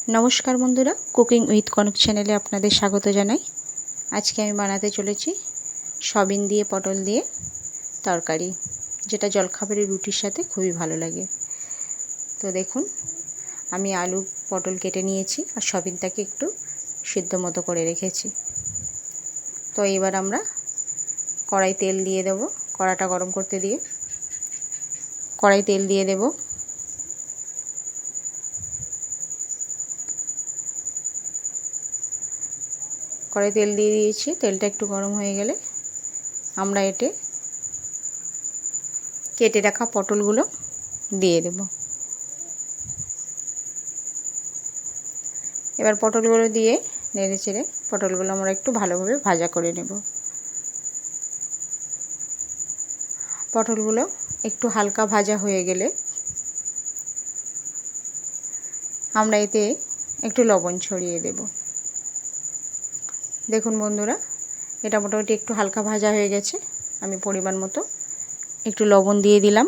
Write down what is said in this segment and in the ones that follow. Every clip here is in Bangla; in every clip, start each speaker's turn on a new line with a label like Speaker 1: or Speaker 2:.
Speaker 1: नमस्कार बंधुरा कुकिंग उइथ कनक चैनेले आपनादेर स्वागत जानाई। आज के आमी बानाते चलेछि सयाबिन दिए पटल दिए तरकारी, जेटा जलखाबारे रुटिर साथे खूबई भालो लागे। तो देखुन आमी आलू पटल केटे निয়েছি और सयाबिनटाके एकटु सिद्ध मतो करे रेखेछि। तो एबार आमरा कड़ाई तेल दिए देब, कड़ाटा गरम करते दिए कड़ाई तेल दिए देब। कड़ाई तेल दिए दिएछि, तेलटा एकटु गरम हये गेले आमरा एटे केटे राखा पटलगुलो दिए देब। एबार पटलगुलो दिए नेड़े चेड़े पटलगुलो आमरा एकटु भालोभाबे भाजा करे नेब। पटलगुलो एकटु हालका भाजा हये गेले आमरा एते एकटु लवण छड़िए देब। देखुन बंधुरा এটা মোটামুটি একটু হালকা ভাজা হয়ে গেছে। আমি পরিমাণ মতো একটু লবণ দিয়ে দিলাম।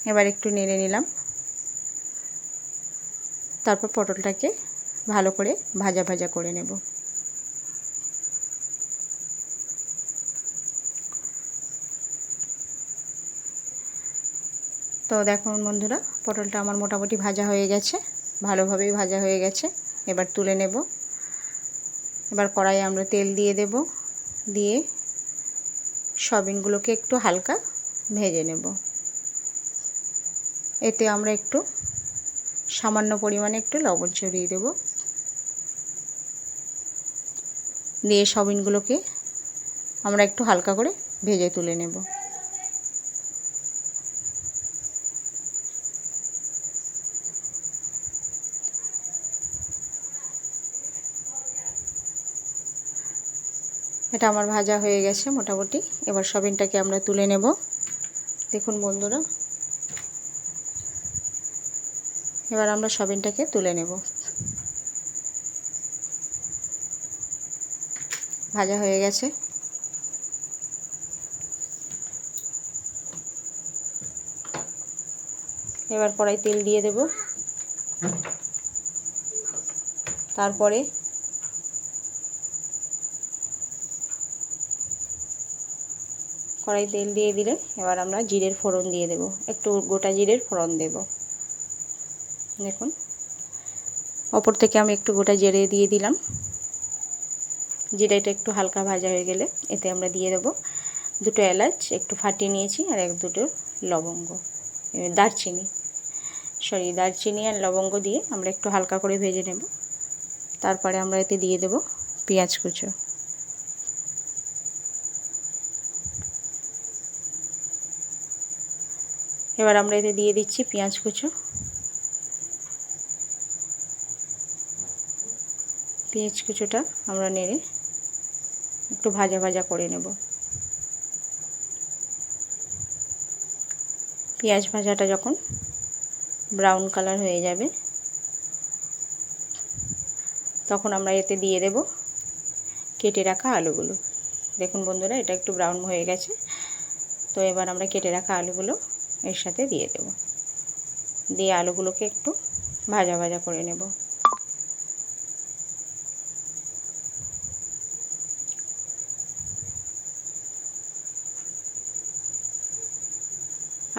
Speaker 1: এবার একটু নেড়ে নিলাম। তারপর পটলটাকে ভালো করে ভাজা ভাজা করে নেব। তো দেখুন বন্ধুরা পটলটা আমার মোটামুটি ভাজা হয়ে গেছে, ভালোভাবেই ভাজা হয়ে গেছে। এবার তুলে নেব। এবার কড়াইয়ে আমরা তেল দিয়ে দেব, দিয়ে সয়াবিনগুলোকে একটু হালকা ভেজে নেব। এতে আমরা একটু সামান্য পরিমাণে একটু লবণ ছড়িয়ে দেব, দিয়ে সয়াবিনগুলোকে আমরা একটু হালকা করে ভেজে তুলে নেব। এটা আমার ভাজা হয়ে গেছে মোটামুটি। এবার সয়াবিনটাকে আমরা তুলে নেব। দেখুন বন্ধুরা এবার আমরা সয়াবিনটাকে তুলে নেব। ভাজা হয়ে গেছে। এবার কড়াই তেল দিয়ে দেব। তারপরে কড়াই তেল দিয়ে দিলে এবার আমরা জিরের ফোড়ন দিয়ে দেব, একটু গোটা জিরের ফোড়ন দেব। দেখুন ওপর থেকে আমি একটু গোটা জিরে দিয়ে দিলাম। জিরাটা একটু হালকা ভাজা হয়ে গেলে এতে আমরা দিয়ে দেব দুটো এলাচ একটু ফাটিয়ে নিয়েছি আর এক দুটো লবঙ্গ, দারচিনি আর লবঙ্গ দিয়ে আমরা একটু হালকা করে ভেজে নেব। তারপরে আমরা এতে দিয়ে দেব পেঁয়াজ কুচো। এবার আমরা এতে দিয়ে দিচ্ছি পেঁয়াজ কুচো। পেঁয়াজ কুচোটা আমরা নেড়ে একটু ভাজা ভাজা করে নেব। পেঁয়াজ ভাজাটা যখন ব্রাউন কালার হয়ে যাবে তখন আমরা এতে দিয়ে দেব কেটে রাখা আলুগুলো। দেখুন বন্ধুরা এটা একটু ব্রাউন হয়ে গেছে। তো এবার আমরা কেটে রাখা আলুগুলো এর সাথে দিয়ে দেব, দিয়ে আলুগুলোকে একটু ভাজা ভাজা করে নেব।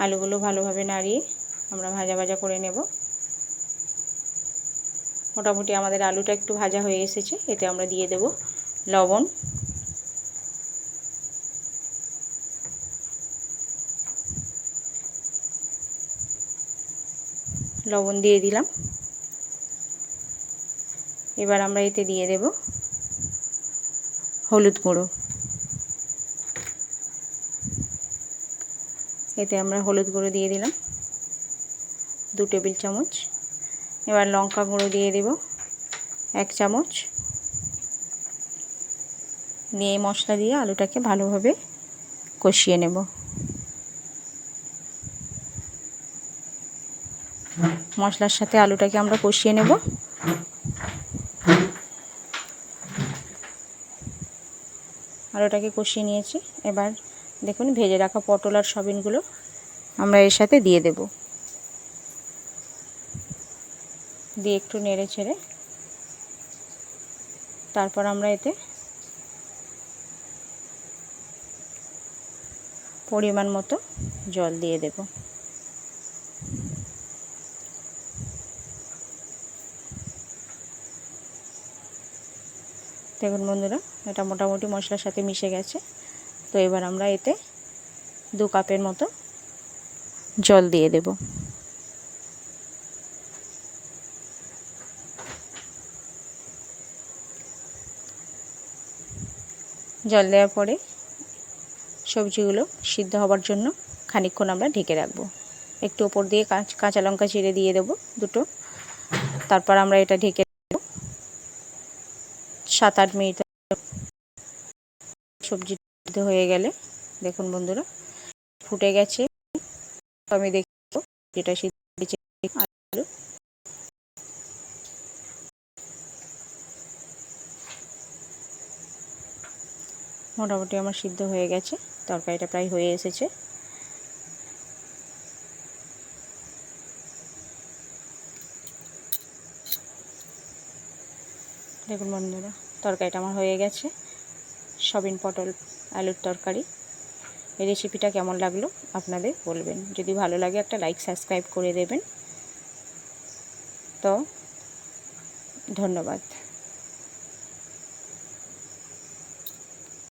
Speaker 1: আলুগুলো ভালোভাবে নাড়িয়ে আমরা ভাজা ভাজা করে নেব। মোটামুটি আমাদের আলুটা একটু ভাজা হয়ে এসেছে। এতে আমরা দিয়ে দেব লবণ, লবণ দিয়ে দিলাম। এবার আমরা এতে দিয়ে দেব হলুদ গুঁড়ো। এতে আমরা হলুদ গুঁড়ো দিয়ে দিলাম 2 টেবিল চামচ। এবার লঙ্কা গুঁড়ো দিয়ে দেব 1 চামচ। দিয়ে মশলা দিয়ে আলুটাকে ভালোভাবে কষিয়ে নেব। মশলার সাথে আলুটাকে আমরা কষিয়ে নেব। আলুটাকে কষিয়ে নিয়েছি। এবার দেখুন ভেজে রাখা পটল আর সয়াবিনগুলো আমরা এর সাথে দিয়ে দেব। দিয়ে একটু নেড়ে ছেড়ে তারপর আমরা এতে পরিমাণ মতো জল দিয়ে দেব। দেখুন বন্ধুরা, এটা মোটামুটি মশলার সাথে মিশে গেছে। তো এবার আমরা এতে 2 কাপের মতো জল দিয়ে দেব। জল দেওয়ার পরে সবজিগুলো সিদ্ধ হবার জন্য খানিকক্ষণ আমরা ঢেকে রাখব। একটু ওপর দিয়ে কাঁচা লঙ্কা চিড়ে দিয়ে দেব 2টো। তারপর আমরা এটা ঢেকে 7-8 মিনিট। সবজি সিদ্ধ হয়ে গেলে দেখুন বন্ধুরা ফুটে গেছে। আমি দেখব যেটা সিদ্ধ হয়েছে। আলু মোটামুটি আমার সিদ্ধ হয়ে গেছে, তরকারিটা প্রায় হয়ে এসেছে। দেখুন বন্ধুরা, তরকারিটা আমার হয়ে গেছে। সয়াবিন পটল আলুর তরকারি। এই রেসিপিটা কেমন লাগলো আপনাদের বলবেন। যদি ভালো লাগে একটা লাইক সাবস্ক্রাইব করে দেবেন। তো ধন্যবাদ।